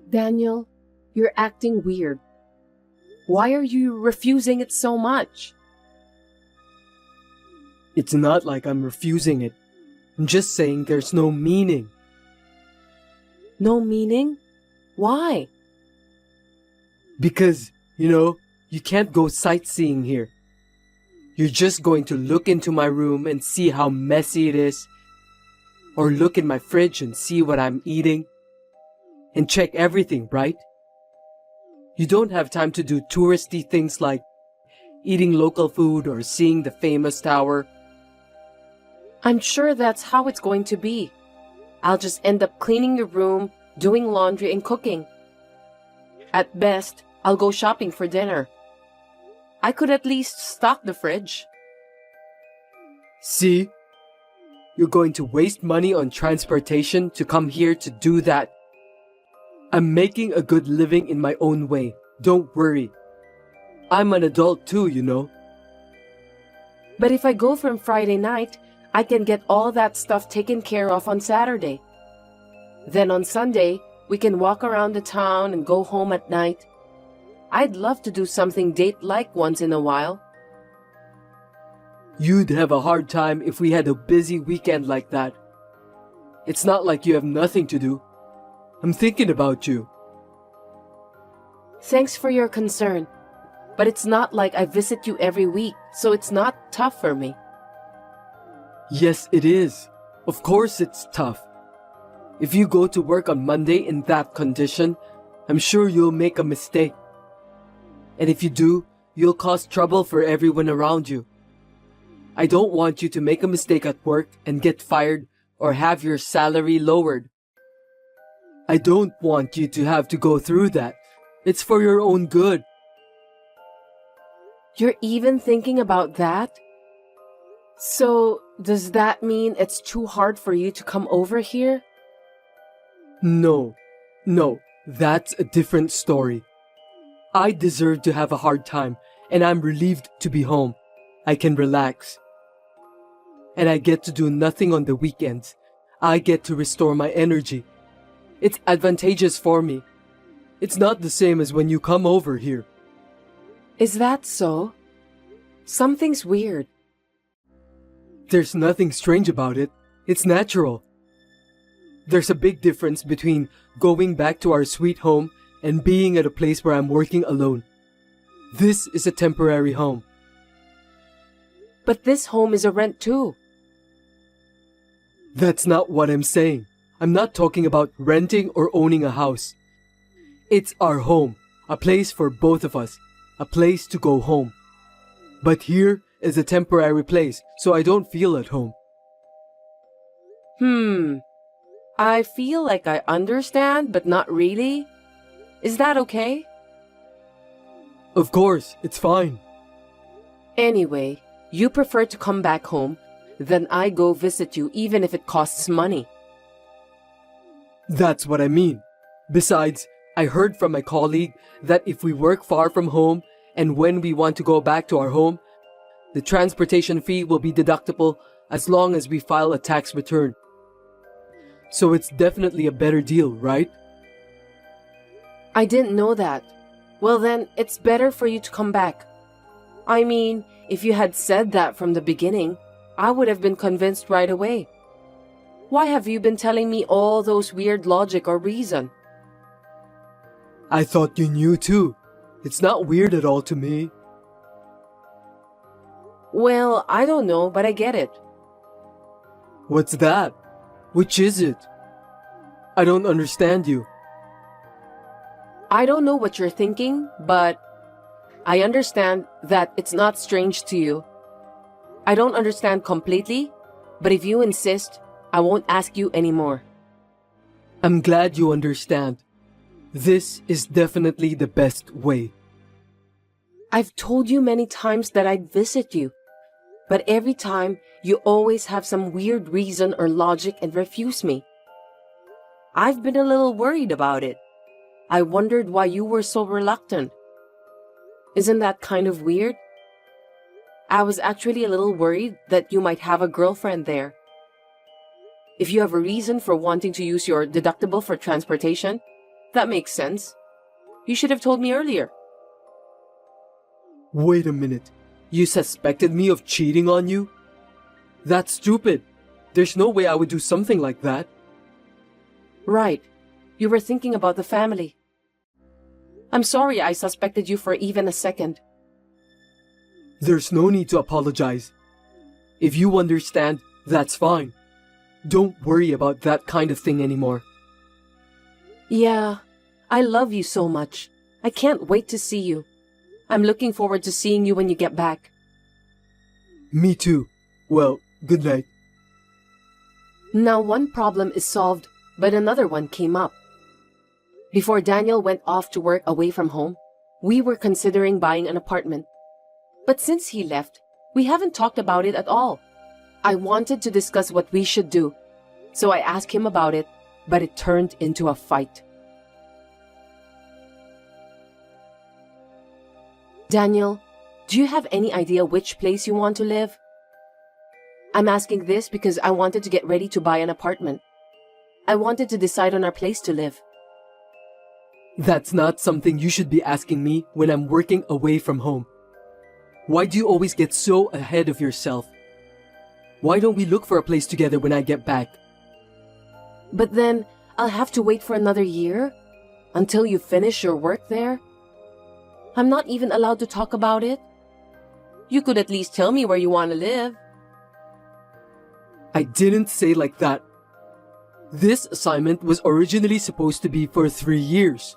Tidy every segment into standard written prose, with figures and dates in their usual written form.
Daniel, you're acting weird. Why are you refusing it so much? It's not like I'm refusing it. I'm just saying there's no meaning. No meaning? Why? Because, you can't go sightseeing here. You're just going to look into my room and see how messy it is. Or look in my fridge and see what I'm eating. And check everything, right? You don't have time to do touristy things like eating local food or seeing the famous tower. I'm sure that's how it's going to be. I'll just end up cleaning your room, doing laundry and cooking. At best, I'll go shopping for dinner. I could at least stock the fridge. See? You're going to waste money on transportation to come here to do that. I'm making a good living in my own way. Don't worry. I'm an adult too. But if I go from Friday night, I can get all that stuff taken care of on Saturday. Then on Sunday, we can walk around the town and go home at night. I'd love to do something date-like once in a while. You'd have a hard time if we had a busy weekend like that. It's not like you have nothing to do. I'm thinking about you. Thanks for your concern. But it's not like I visit you every week, so it's not tough for me. Yes, it is. Of course it's tough. If you go to work on Monday in that condition, I'm sure you'll make a mistake. And if you do, you'll cause trouble for everyone around you. I don't want you to make a mistake at work and get fired or have your salary lowered. I don't want you to have to go through that. It's for your own good. You're even thinking about that? So, does that mean it's too hard for you to come over here? No, that's a different story. I deserve to have a hard time, and I'm relieved to be home. I can relax. And I get to do nothing on the weekends. I get to restore my energy. It's advantageous for me. It's not the same as when you come over here. Is that so? Something's weird. There's nothing strange about it. It's natural. There's a big difference between going back to our sweet home and being at a place where I'm working alone. This is a temporary home. But this home is a rent too. That's not what I'm saying. I'm not talking about renting or owning a house. It's our home, a place for both of us, a place to go home. But here is a temporary place, so I don't feel at home. I feel like I understand, but not really. Is that okay? Of course, it's fine. Anyway, you prefer to come back home, then I go visit you even if it costs money. That's what I mean. Besides, I heard from my colleague that if we work far from home and when we want to go back to our home, the transportation fee will be deductible as long as we file a tax return. So it's definitely a better deal, right? I didn't know that. Well then, it's better for you to come back. I mean, if you had said that from the beginning, I would have been convinced right away. Why have you been telling me all those weird logic or reason? I thought you knew too. It's not weird at all to me. Well, I don't know, but I get it. What's that? Which is it? I don't understand you. I don't know what you're thinking, but I understand that it's not strange to you. I don't understand completely, but if you insist, I won't ask you anymore. I'm glad you understand. This is definitely the best way. I've told you many times that I'd visit you, but every time you always have some weird reason or logic and refuse me. I've been a little worried about it. I wondered why you were so reluctant. Isn't that kind of weird? I was actually a little worried that you might have a girlfriend there. If you have a reason for wanting to use your deductible for transportation, That makes sense. You should have told me earlier. Wait a minute. You suspected me of cheating on you? That's stupid. There's no way I would do something like that. Right. You were thinking about the family. I'm sorry I suspected you for even a second. There's no need to apologize. If you understand, that's fine. Don't worry about that kind of thing anymore. Yeah, I love you so much. I can't wait to see you. I'm looking forward to seeing you when you get back. Me too. Well, good night. Now one problem is solved, but another one came up. Before Daniel went off to work away from home, we were considering buying an apartment. But since he left, we haven't talked about it at all. I wanted to discuss what we should do, so I asked him about it, but it turned into a fight. Daniel, do you have any idea which place you want to live? I'm asking this because I wanted to get ready to buy an apartment. I wanted to decide on our place to live. That's not something you should be asking me when I'm working away from home. Why do you always get so ahead of yourself? Why don't we look for a place together when I get back? But then, I'll have to wait for another year? Until you finish your work there? I'm not even allowed to talk about it? You could at least tell me where you want to live. I didn't say like that. This assignment was originally supposed to be for 3 years.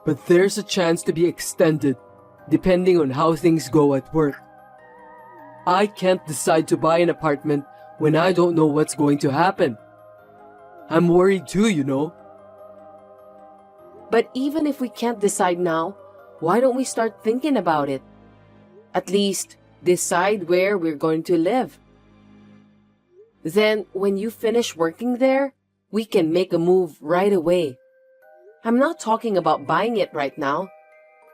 But there's a chance to be extended, depending on how things go at work. I can't decide to buy an apartment when I don't know what's going to happen. I'm worried too, you know. But even if we can't decide now, why don't we start thinking about it? At least, decide where we're going to live. Then, when you finish working there, we can make a move right away. I'm not talking about buying it right now.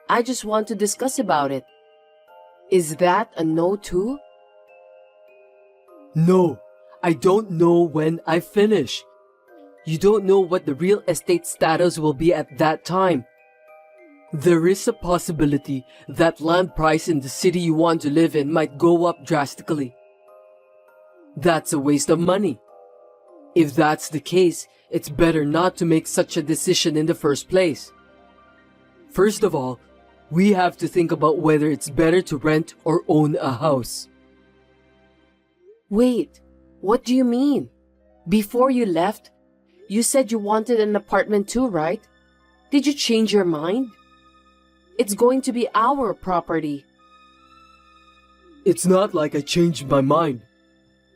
I just want to discuss about it. Is that a no too? No, I don't know when I finish. You don't know what the real estate status will be at that time. There is a possibility that land price in the city you want to live in might go up drastically. That's a waste of money. If that's the case, it's better not to make such a decision in the first place. First of all, we have to think about whether it's better to rent or own a house. Wait, what do you mean? Before you left, you said you wanted an apartment too, right? Did you change your mind? It's going to be our property. It's not like I changed my mind.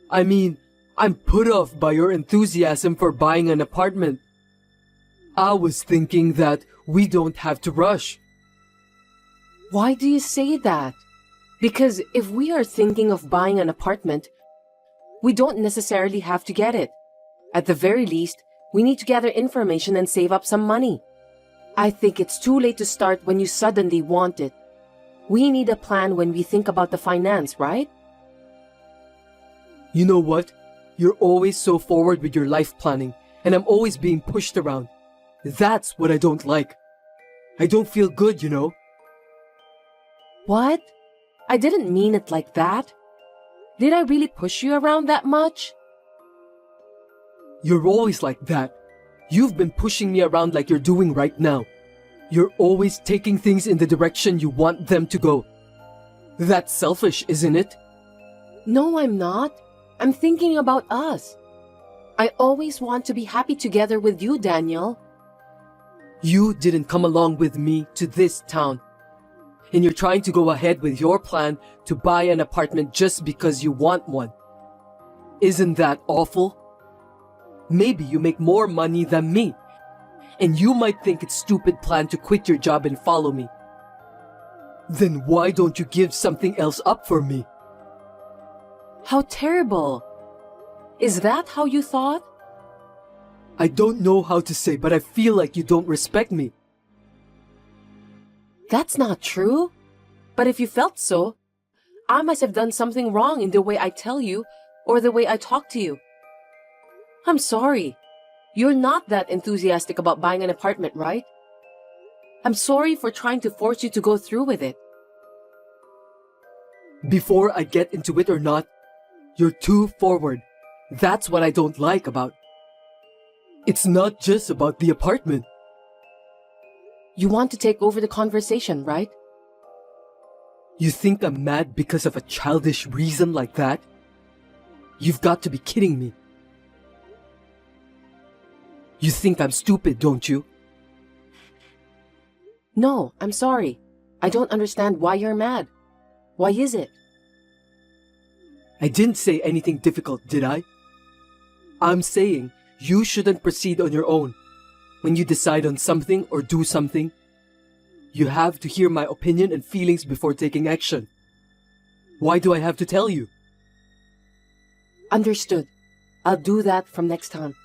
I mean, I'm put off by your enthusiasm for buying an apartment. I was thinking that we don't have to rush. Why do you say that? Because if we are thinking of buying an apartment, we don't necessarily have to get it. At the very least, we need to gather information and save up some money. I think it's too late to start when you suddenly want it. We need a plan when we think about the finance, right? You know what? You're always so forward with your life planning, and I'm always being pushed around. That's what I don't like. I don't feel good, you know. What? I didn't mean it like that. Did I really push you around that much? You're always like that. You've been pushing me around like you're doing right now. You're always taking things in the direction you want them to go. That's selfish, isn't it? No, I'm not. I'm thinking about us. I always want to be happy together with you, Daniel. You didn't come along with me to this town. And you're trying to go ahead with your plan to buy an apartment just because you want one. Isn't that awful? Maybe you make more money than me, and you might think it's a stupid plan to quit your job and follow me. Then why don't you give something else up for me? How terrible. Is that how you thought? I don't know how to say, but I feel like you don't respect me. That's not true. But if you felt so, I must have done something wrong in the way I tell you or the way I talk to you. I'm sorry. You're not that enthusiastic about buying an apartment, right? I'm sorry for trying to force you to go through with it. Before I get into it or not, you're too forward. That's what I don't like about. It's not just about the apartment. You want to take over the conversation, right? You think I'm mad because of a childish reason like that? You've got to be kidding me. You think I'm stupid, don't you? No, I'm sorry. I don't understand why you're mad. Why is it? I didn't say anything difficult, did I? I'm saying you shouldn't proceed on your own. When you decide on something or do something, you have to hear my opinion and feelings before taking action. Why do I have to tell you? Understood. I'll do that from next time.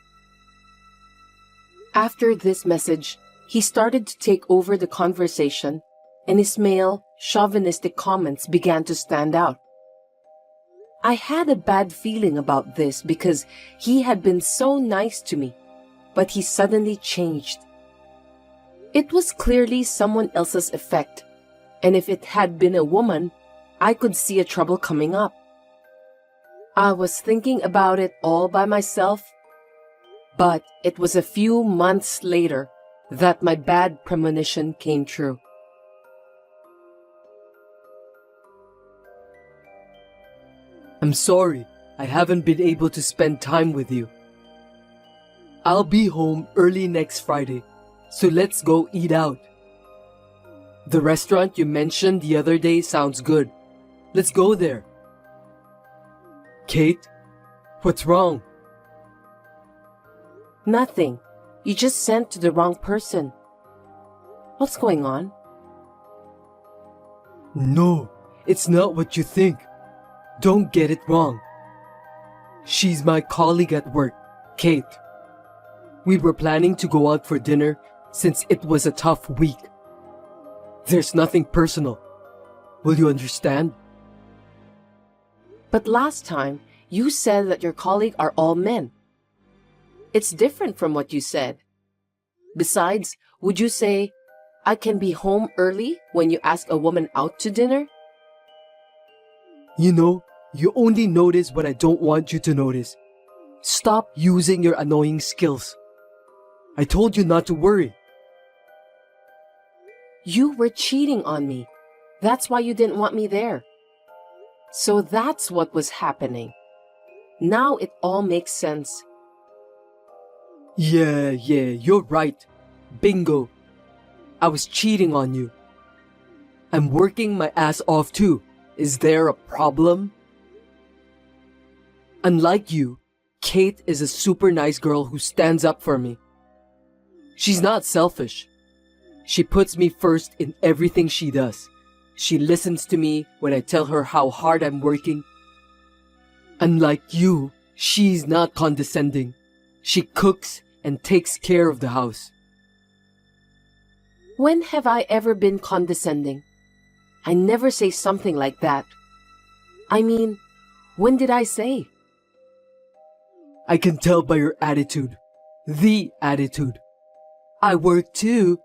After this message, he started to take over the conversation, and his male, chauvinistic comments began to stand out. I had a bad feeling about this because he had been so nice to me, but he suddenly changed. It was clearly someone else's effect, and if it had been a woman, I could see a trouble coming up. I was thinking about it all by myself, but it was a few months later that my bad premonition came true. I'm sorry, I haven't been able to spend time with you. I'll be home early next Friday, so let's go eat out. The restaurant you mentioned the other day sounds good. Let's go there. Kate, what's wrong? Nothing. You just sent to the wrong person. What's going on? No, it's not what you think. Don't get it wrong. She's my colleague at work, Kate. We were planning to go out for dinner since it was a tough week. There's nothing personal. Will you understand? But last time, you said that your colleague are all men. It's different from what you said. Besides, would you say, I can be home early when you ask a woman out to dinner? You know, you only notice what I don't want you to notice. Stop using your annoying skills. I told you not to worry. You were cheating on me. That's why you didn't want me there. So that's what was happening. Now it all makes sense. Yeah, you're right. Bingo. I was cheating on you. I'm working my ass off too. Is there a problem? Unlike you, Kate is a super nice girl who stands up for me. She's not selfish. She puts me first in everything she does. She listens to me when I tell her how hard I'm working. Unlike you, she's not condescending. She cooks and takes care of the house. When have I ever been condescending? I never say something like that. I mean, when did I say? I can tell by your attitude. The attitude. I work too,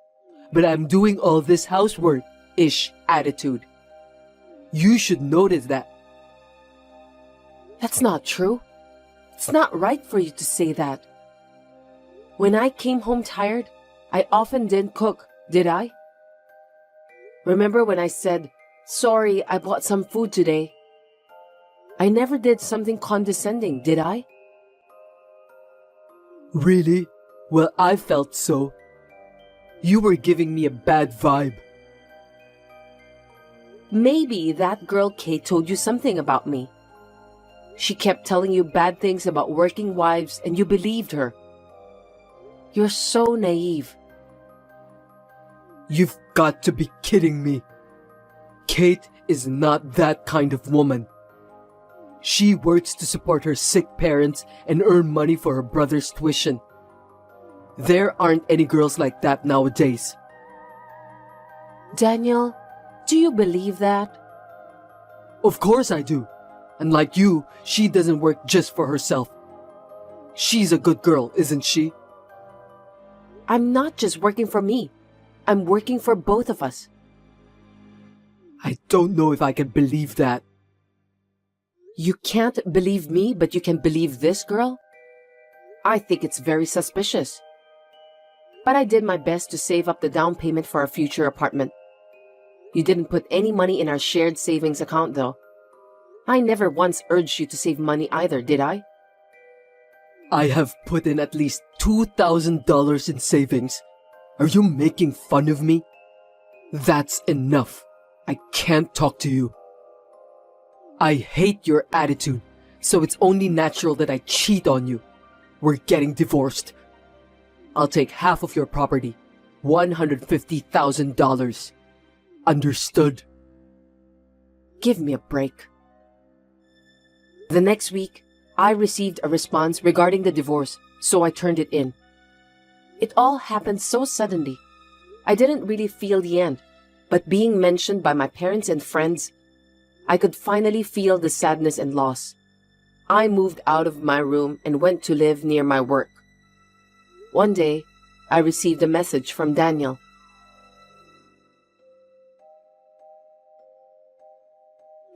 but I'm doing all this housework-ish attitude. You should notice that. That's not true. It's not right for you to say that. When I came home tired, I often didn't cook, did I? Remember when I said, sorry, I bought some food today? I never did something condescending, did I? Really? Well, I felt so. You were giving me a bad vibe. Maybe that girl Kate told you something about me. She kept telling you bad things about working wives and you believed her. You're so naive. You've got to be kidding me. Kate is not that kind of woman. She works to support her sick parents and earn money for her brother's tuition. There aren't any girls like that nowadays. Daniel, do you believe that? Of course I do. And like you, she doesn't work just for herself. She's a good girl, isn't she? I'm not just working for me. I'm working for both of us. I don't know if I can believe that. You can't believe me, but you can believe this girl? I think it's very suspicious. But I did my best to save up the down payment for our future apartment. You didn't put any money in our shared savings account, though. I never once urged you to save money either, did I? I have put in at least $2,000 in savings. Are you making fun of me? That's enough. I can't talk to you. I hate your attitude, so it's only natural that I cheat on you. We're getting divorced. I'll take half of your property, $150,000. Understood? Give me a break. The next week, I received a response regarding the divorce, so I turned it in. It all happened so suddenly. I didn't really feel the end, but being mentioned by my parents and friends, I could finally feel the sadness and loss. I moved out of my room and went to live near my work. One day, I received a message from Daniel.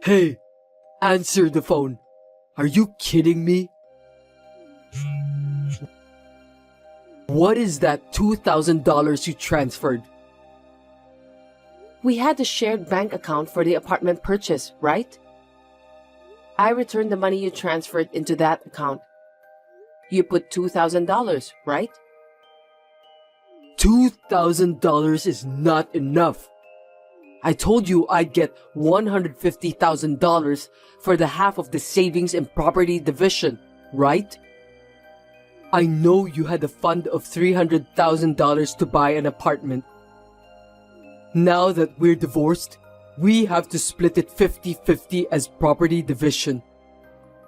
Hey, answer the phone. Are you kidding me? What is that $2,000 you transferred? We had a shared bank account for the apartment purchase, right? I returned the money you transferred into that account. You put $2,000, right? $2,000 is not enough. I told you I'd get $150,000 for the half of the savings and property division, right? I know you had a fund of $300,000 to buy an apartment. Now that we're divorced, we have to split it 50-50 as property division.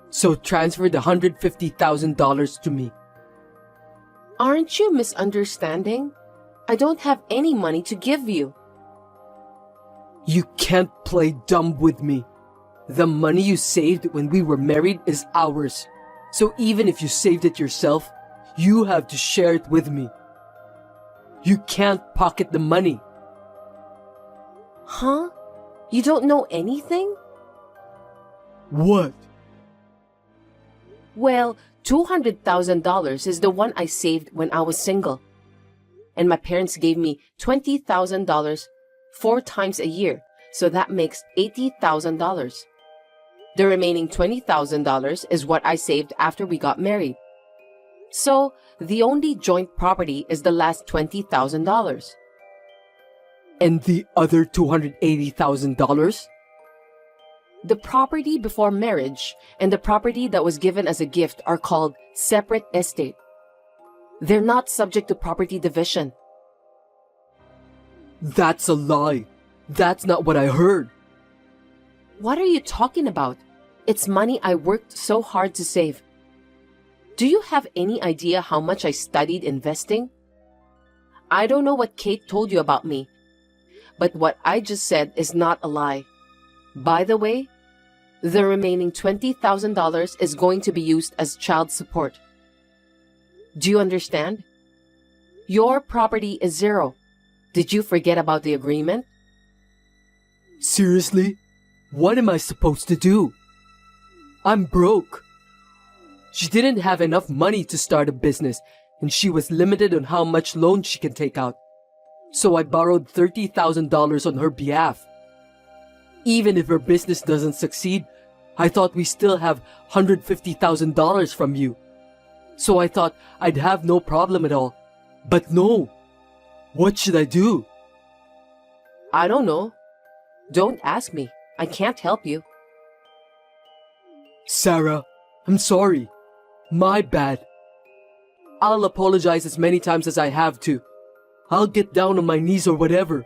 So transfer the $150,000 to me. Aren't you misunderstanding? I don't have any money to give you. You can't play dumb with me. The money you saved when we were married is ours. So even if you saved it yourself, you have to share it with me. You can't pocket the money. Huh? You don't know anything? What? Well, $200,000 is the one I saved when I was single. And my parents gave me $20,000 4 times a year, so that makes $80,000. The remaining $20,000 is what I saved after we got married. So, the only joint property is the last $20,000. And the other $280,000? The property before marriage and the property that was given as a gift are called separate estate. They're not subject to property division. That's a lie. That's not what I heard. What are you talking about? It's money I worked so hard to save. Do you have any idea how much I studied investing? I don't know what Kate told you about me, but what I just said is not a lie. By the way, the remaining $20,000 is going to be used as child support. Do you understand? Your property is zero. Did you forget about the agreement? Seriously? What am I supposed to do? I'm broke. She didn't have enough money to start a business, and she was limited on how much loan she can take out. So I borrowed $30,000 on her behalf. Even if her business doesn't succeed, I thought we still have $150,000 from you. So I thought I'd have no problem at all. But no. What should I do? I don't know. Don't ask me. I can't help you. Sarah, I'm sorry. My bad. I'll apologize as many times as I have to. I'll get down on my knees or whatever.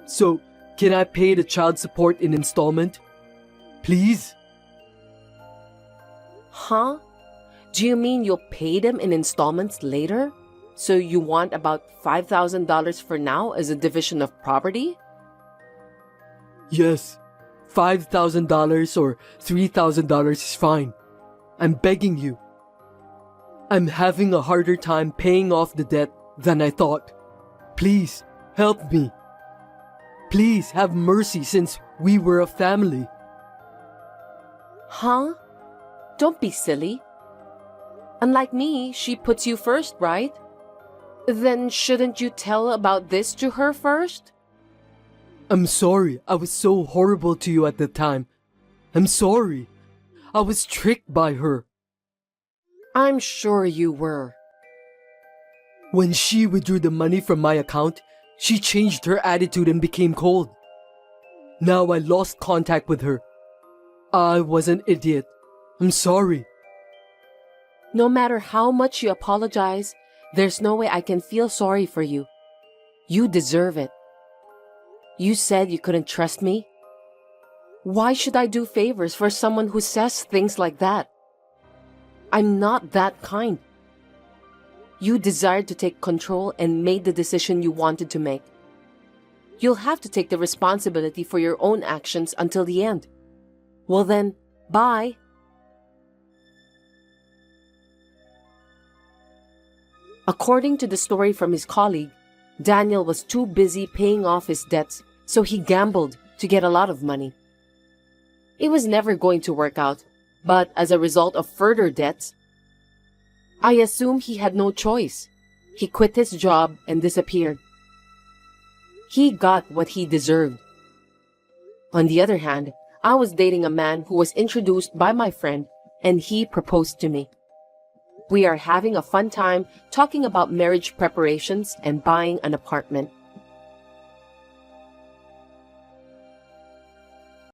So, can I pay the child support in installment? Please? Huh? Do you mean you'll pay them in installments later? So you want about $5,000 for now as a division of property? Yes. $5,000 or $3,000 is fine. I'm begging you. I'm having a harder time paying off the debt Then I thought, please help me. Please have mercy since we were a family. Huh? Don't be silly. Unlike me, she puts you first, right? Then shouldn't you tell about this to her first? I'm sorry I was so horrible to you at the time. I'm sorry. I was tricked by her. I'm sure you were. When she withdrew the money from my account, she changed her attitude and became cold. Now I lost contact with her. I was an idiot. I'm sorry. No matter how much you apologize, there's no way I can feel sorry for you. You deserve it. You said you couldn't trust me. Why should I do favors for someone who says things like that? I'm not that kind. You desired to take control and made the decision you wanted to make. You'll have to take the responsibility for your own actions until the end. Well then, bye. According to the story from his colleague, Daniel was too busy paying off his debts, so he gambled to get a lot of money. It was never going to work out, but as a result of further debts, I assume he had no choice. He quit his job and disappeared. He got what he deserved. On the other hand, I was dating a man who was introduced by my friend, and he proposed to me. We are having a fun time talking about marriage preparations and buying an apartment.